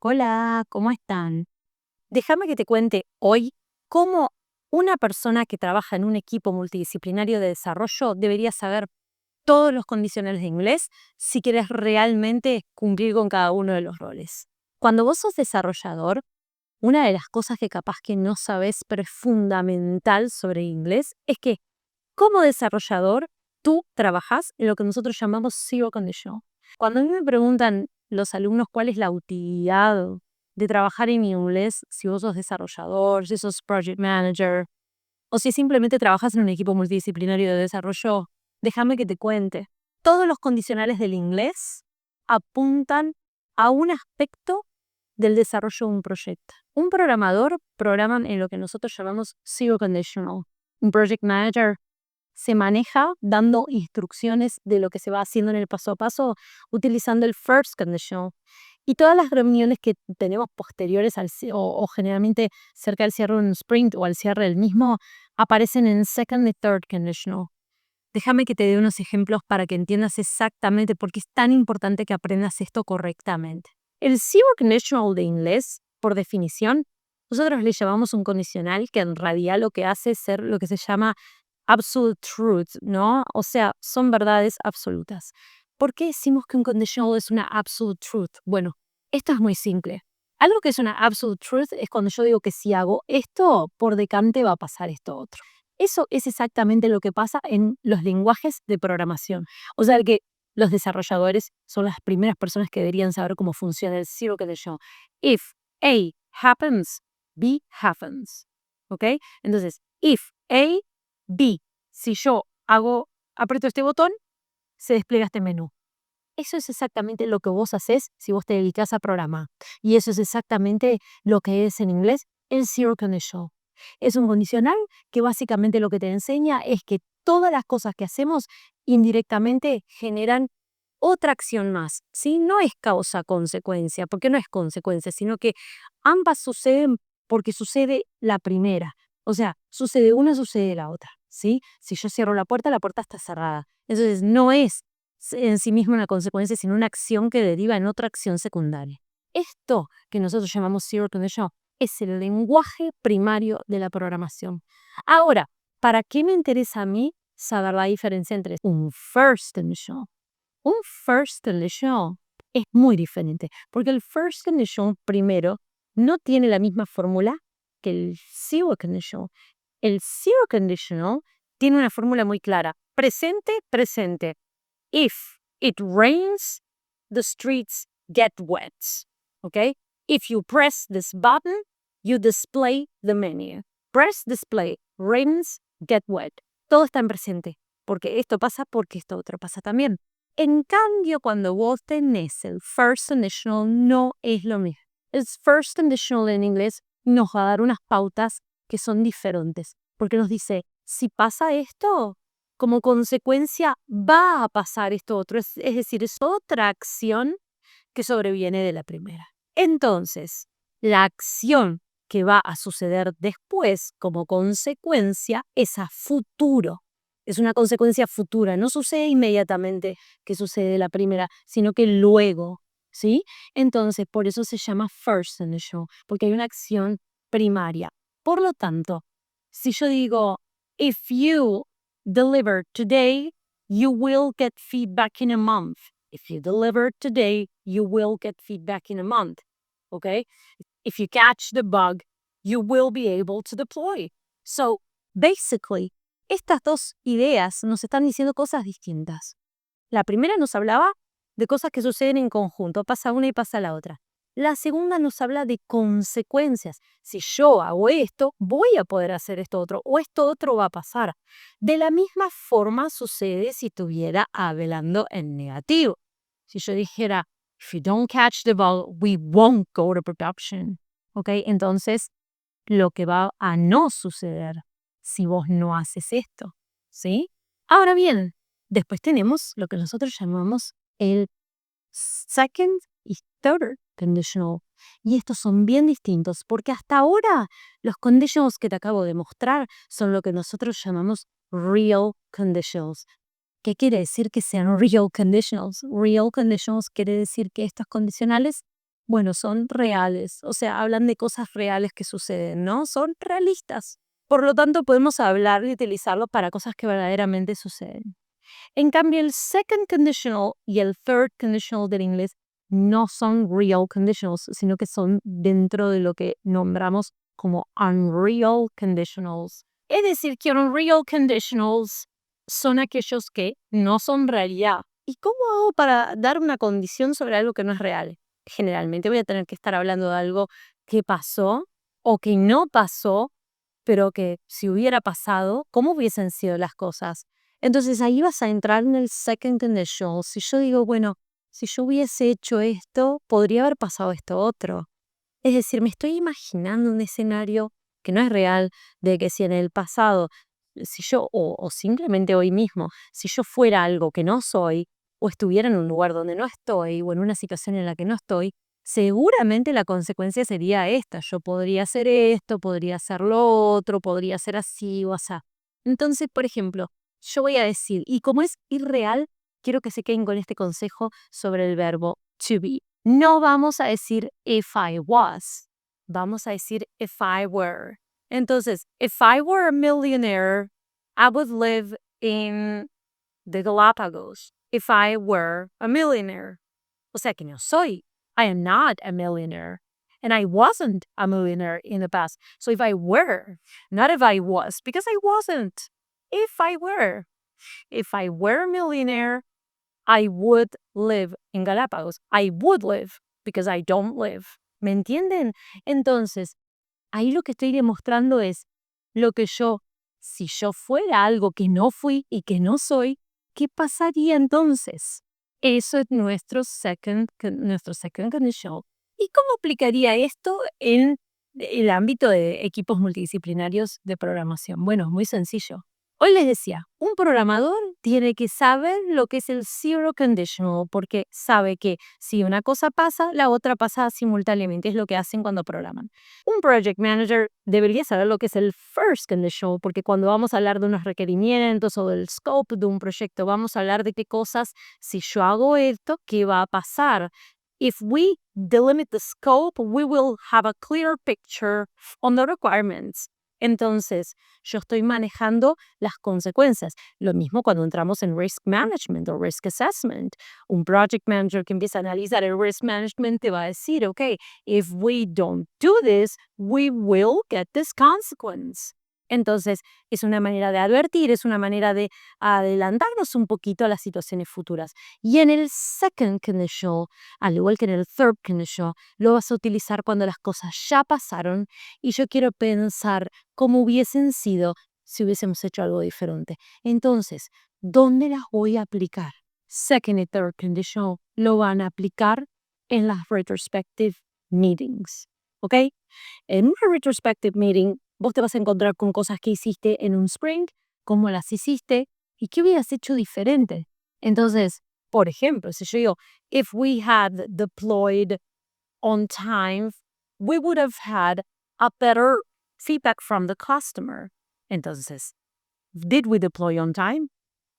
Hola, ¿cómo están? Déjame que te cuente hoy cómo una persona que trabaja en un equipo multidisciplinario de desarrollo debería saber todos los condicionales de inglés si quieres realmente cumplir con cada uno de los roles. Cuando vos sos desarrollador, una de las cosas que capaz que no sabes, pero es fundamental sobre inglés, es que como desarrollador tú trabajas en lo que nosotros llamamos zero conditional. Cuando a mí me preguntan los alumnos cuál es la utilidad de trabajar en inglés, si vos sos desarrollador, si sos project manager, o si simplemente trabajas en un equipo multidisciplinario de desarrollo, déjame que te cuente. Todos los condicionales del inglés apuntan a un aspecto del desarrollo de un proyecto. Un programador programa en lo que nosotros llamamos zero conditional. Un project manager se maneja dando instrucciones de lo que se va haciendo en el paso a paso utilizando el first conditional. Y todas las reuniones que tenemos posteriores o generalmente cerca del cierre de un sprint o al cierre del mismo aparecen en second y third conditional. Déjame que te dé unos ejemplos para que entiendas exactamente por qué es tan importante que aprendas esto correctamente. El zero conditional de inglés, por definición, nosotros le llamamos un condicional que en realidad lo que hace es ser lo que se llama absolute truth, ¿no? O sea, son verdades absolutas. ¿Por qué decimos que un conditional es una absolute truth? Bueno, esto es muy simple. Algo que es una absolute truth es cuando yo digo que si hago esto, por decante va a pasar esto otro. Eso es exactamente lo que pasa en los lenguajes de programación. O sea, que los desarrolladores son las primeras personas que deberían saber cómo funciona el zero conditional. If A happens, B happens. ¿Ok? Entonces, if A, B. Si yo aprieto este botón, se despliega este menú. Eso es exactamente lo que vos haces si vos te dedicas a programar. Y eso es exactamente lo que es en inglés el zero conditional. Es un condicional que básicamente lo que te enseña es que todas las cosas que hacemos indirectamente generan otra acción más, ¿sí? No es causa-consecuencia, porque no es consecuencia, sino que ambas suceden porque sucede la primera. O sea, sucede una, sucede la otra, ¿sí? Si yo cierro la puerta está cerrada. Entonces, no es en sí misma una consecuencia, sino una acción que deriva en otra acción secundaria. Esto que nosotros llamamos zero conditional es el lenguaje primario de la programación. Ahora, ¿para qué me interesa a mí saber la diferencia entre un first conditional? Un first conditional es muy diferente, porque el first conditional primero no tiene la misma fórmula que el zero conditional. El zero conditional tiene una fórmula muy clara. Presente, presente. If it rains, the streets get wet. Okay? If you press this button, you display the menu. Press display, rains, get wet. Todo está en presente, porque esto pasa porque esto otro pasa también. En cambio, cuando vos tenés el first conditional, no es lo mismo. El first conditional en inglés nos va a dar unas pautas que son diferentes, porque nos dice, si pasa esto, como consecuencia va a pasar esto otro. Es decir, es otra acción que sobreviene de la primera. Entonces, la acción que va a suceder después como consecuencia es a futuro. Es una consecuencia futura, no sucede inmediatamente que sucede la primera, sino que luego, ¿sí? Entonces, por eso se llama first conditional, porque hay una acción primaria. Por lo tanto, si yo digo, if you deliver today, you will get feedback in a month. If you deliver today, you will get feedback in a month. Okay? If you catch the bug, you will be able to deploy. So, basically, estas dos ideas nos están diciendo cosas distintas. La primera nos hablaba de cosas que suceden en conjunto, pasa una y pasa la otra. La segunda nos habla de consecuencias. Si yo hago esto, voy a poder hacer esto otro, o esto otro va a pasar. De la misma forma sucede si estuviera hablando en negativo. Si yo dijera, if you don't catch the ball, we won't go to production. ¿Ok? Entonces, lo que va a no suceder si vos no haces esto. ¿Sí? Ahora bien, después tenemos lo que nosotros llamamos el second y third conditional. Y estos son bien distintos porque hasta ahora los conditionals que te acabo de mostrar son lo que nosotros llamamos real conditionals. ¿Qué quiere decir que sean real conditionals? Real conditionals quiere decir que estos condicionales Bueno, son reales, o sea, hablan de cosas reales que suceden, ¿no? Son realistas. Por lo tanto, podemos hablar y utilizarlo para cosas que verdaderamente suceden. En cambio, el second conditional y el third conditional del inglés no son real conditionals, sino que son dentro de lo que nombramos como unreal conditionals. Es decir, que unreal conditionals son aquellos que no son realidad. ¿Y cómo hago para dar una condición sobre algo que no es real? Generalmente voy a tener que estar hablando de algo que pasó o que no pasó, pero que si hubiera pasado, ¿cómo hubiesen sido las cosas? Entonces ahí vas a entrar en el second conditional. Si yo digo, bueno, si yo hubiese hecho esto, podría haber pasado esto otro. Es decir, me estoy imaginando un escenario que no es real, de que si en el pasado, si yo, o simplemente hoy mismo, si yo fuera algo que no soy, o estuviera en un lugar donde no estoy, o en una situación en la que no estoy, seguramente la consecuencia sería esta. Yo podría hacer esto, podría hacer lo otro, podría ser así o así. Entonces, por ejemplo, yo voy a decir, y como es irreal, quiero que se queden con este consejo sobre el verbo to be. No vamos a decir if I was, vamos a decir if I were. Entonces, if I were a millionaire, I would live in the Galapagos. If I were a millionaire. O sea que no soy. I am not a millionaire. And I wasn't a millionaire in the past. So if I were, not if I was, because I wasn't. If I were. If I were a millionaire, I would live in Galápagos. I would live because I don't live. ¿Me entienden? Entonces, ahí lo que estoy demostrando es lo que yo, si yo fuera algo que no fui y que no soy, ¿qué pasaría entonces? Eso es nuestro second conditional. ¿Y cómo aplicaría esto en el ámbito de equipos multidisciplinarios de programación? Bueno, muy sencillo. Hoy les decía, un programador tiene que saber lo que es el zero conditional, porque sabe que si una cosa pasa, la otra pasa simultáneamente. Es lo que hacen cuando programan. Un project manager debería saber lo que es el first conditional, porque cuando vamos a hablar de unos requerimientos o del scope de un proyecto, vamos a hablar de qué cosas, si yo hago esto, ¿qué va a pasar? If we delimit the scope, we will have a clear picture on the requirements. Entonces, yo estoy manejando las consecuencias. Lo mismo cuando entramos en risk management o risk assessment. Un project manager que empieza a analizar el risk management te va a decir, ok, if we don't do this, we will get this consequence. Entonces, es una manera de advertir, es una manera de adelantarnos un poquito a las situaciones futuras. Y en el second conditional, al igual que en el third conditional, lo vas a utilizar cuando las cosas ya pasaron y yo quiero pensar cómo hubiesen sido si hubiésemos hecho algo diferente. Entonces, ¿dónde las voy a aplicar? Second y third conditional lo van a aplicar en las retrospective meetings. ¿Ok? En una retrospective meeting, vos te vas a encontrar con cosas que hiciste en un sprint, cómo las hiciste y qué hubieras hecho diferente. Entonces, por ejemplo, si yo digo, if we had deployed on time, we would have had a better feedback from the customer. Entonces, did we deploy on time?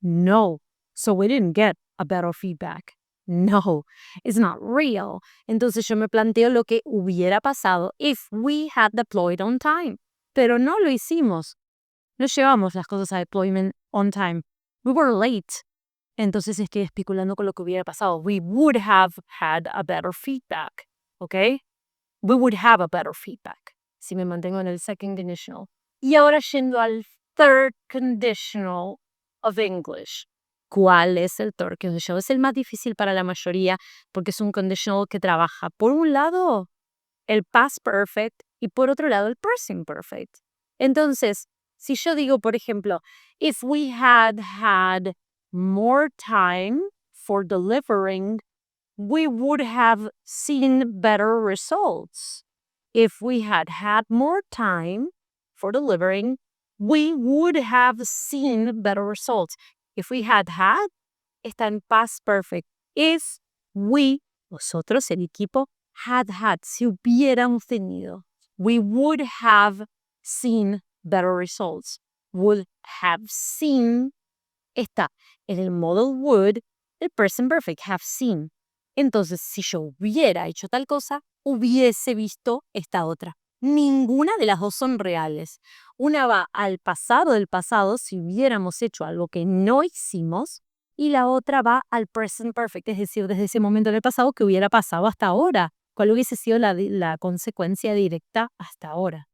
No. So we didn't get a better feedback. No, it's not real. Entonces yo me planteo lo que hubiera pasado if we had deployed on time. Pero no lo hicimos. No llevamos las cosas a deployment on time. We were late. Entonces estoy especulando con lo que hubiera pasado. We would have had a better feedback. ¿Ok? We would have a better feedback. Si me mantengo en el second conditional. Y ahora yendo al third conditional of English. ¿Cuál es el third conditional? Es el más difícil para la mayoría porque es un conditional que trabaja, por un lado, el past perfect y por otro lado, el present perfect. Entonces, si yo digo, por ejemplo, if we had had more time for delivering, we would have seen better results. If we had had more time for delivering, we would have seen better results. If we had had, está en past perfect. If we, nosotros, el equipo, had had, si hubiéramos tenido, we would have seen better results. Would have seen está en el modal would, el present perfect, have seen. Entonces, si yo hubiera hecho tal cosa, hubiese visto esta otra. Ninguna de las dos son reales. Una va al pasado del pasado, si hubiéramos hecho algo que no hicimos, y la otra va al present perfect, es decir, desde ese momento en el pasado que hubiera pasado hasta ahora. ¿Cuál hubiese sido la consecuencia directa hasta ahora?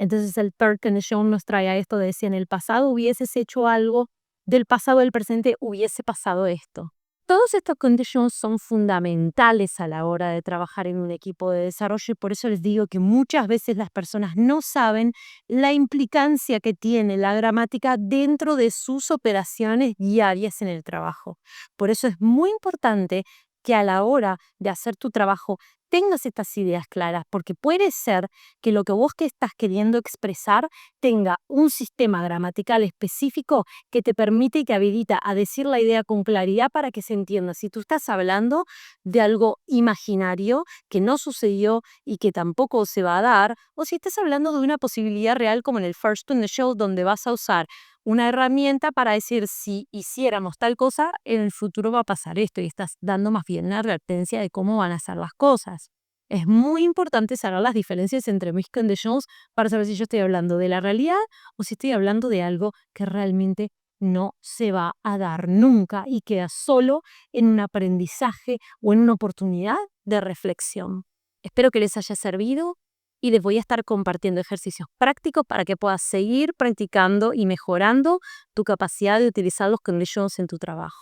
Entonces el third condition nos trae a esto de si en el pasado hubieses hecho algo, del pasado del presente hubiese pasado esto. Todos estos conditions son fundamentales a la hora de trabajar en un equipo de desarrollo y por eso les digo que muchas veces las personas no saben la implicancia que tiene la gramática dentro de sus operaciones diarias en el trabajo. Por eso es muy importante que a la hora de hacer tu trabajo tengas estas ideas claras, porque puede ser que lo que vos que estás queriendo expresar tenga un sistema gramatical específico que te permite y que habilita a decir la idea con claridad para que se entienda. Si tú estás hablando de algo imaginario que no sucedió y que tampoco se va a dar, o si estás hablando de una posibilidad real como en el First in the Show, donde vas a usar una herramienta para decir si hiciéramos tal cosa, en el futuro va a pasar esto y estás dando más bien la advertencia de cómo van a ser las cosas. Es muy importante saber las diferencias entre mis conditions para saber si yo estoy hablando de la realidad o si estoy hablando de algo que realmente no se va a dar nunca y queda solo en un aprendizaje o en una oportunidad de reflexión. Espero que les haya servido y les voy a estar compartiendo ejercicios prácticos para que puedas seguir practicando y mejorando tu capacidad de utilizar los conditions en tu trabajo.